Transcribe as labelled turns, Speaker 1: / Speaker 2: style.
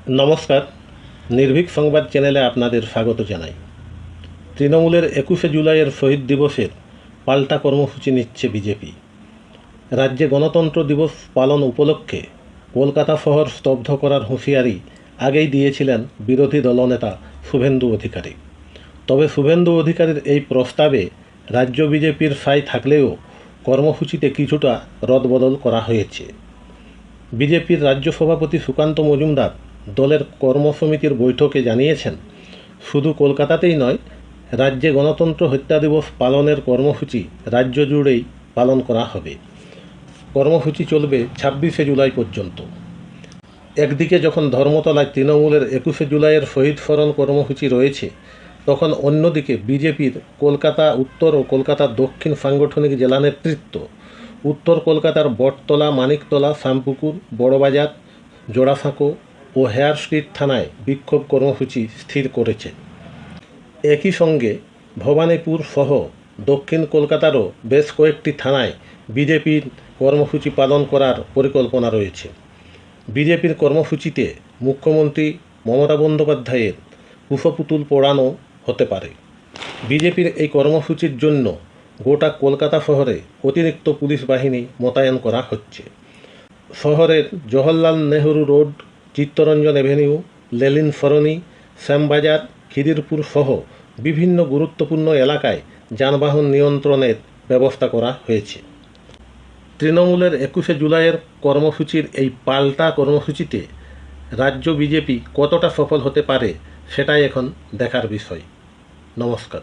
Speaker 1: নমস্কার, নির্ভীক সংবাদ চ্যানেলে আপনাদের স্বাগত জানাই। তৃণমূলের 21শে জুলাইয়ের শহীদ দিবসের পাল্টা কর্মসূচি নিচ্ছে বিজেপি। রাজ্যে গণতন্ত্র দিবস পালন উপলক্ষে কলকাতা শহর স্তব্ধ করার হুঁশিয়ারি আগেই দিয়েছিলেন বিরোধী দলনেতা শুভেন্দু অধিকারী। তবে শুভেন্দু অধিকারীর এই প্রস্তাবে রাজ্য বিজেপির সাই থাকলেও কর্মসূচিতে কিছুটা রদবদল করা হয়েছে। বিজেপির রাজ্য সভাপতি সুকান্ত মজুমদার দলের কর্মসমিতির বৈঠকে জানিয়েছেন, শুধু কলকাতাতেই নয়, রাজ্যে গণতন্ত্র হত্যা দিবস পালনের কর্মসূচি রাজ্য জুড়েই পালন করা হবে। কর্মসূচি চলবে 26শে জুলাই পর্যন্ত। একদিকে যখন ধর্মতলায় তৃণমূলের 21শে জুলাইয়ের শহীদ স্মরণ কর্মসূচি রয়েছে, তখন অন্যদিকে বিজেপির কলকাতা উত্তর ও কলকাতা দক্ষিণ সাংগঠনিক জেলা নেতৃত্ব উত্তর কলকাতার বটতলা, মানিকতলা, শ্যামপুকুর, বড়বাজার, জোড়াসাঁকো ও হেয়ার স্ট্রিট থানায় বিক্ষোভ কর্মসূচি স্থির করেছে। একই সঙ্গে ভবানীপুর সহ দক্ষিণ কলকাতারও বেশ কয়েকটি থানায় বিজেপির কর্মসূচি পালন করার পরিকল্পনা রয়েছে। বিজেপির কর্মসূচিতে মুখ্যমন্ত্রী মমতা বন্দ্যোপাধ্যায়ের কুশপুতুল পোড়ানো হতে পারে। বিজেপির এই কর্মসূচির জন্য গোটা কলকাতা শহরে অতিরিক্ত পুলিশ বাহিনী মোতায়েন করা হচ্ছে। শহরের Jawaharlal Nehru road, Chittaranjan avenue, Lenin সরণি, শ্যামবাজার, খিদিরপুর সহ বিভিন্ন গুরুত্বপূর্ণ এলাকায় যানবাহন নিয়ন্ত্রণের ব্যবস্থা করা হয়েছে। তৃণমূলের 21শে জুলাইয়ের কর্মসূচির এই পাল্টা কর্মসূচিতে রাজ্য বিজেপি কতটা সফল হতে পারে সেটাই এখন দেখার বিষয়। নমস্কার।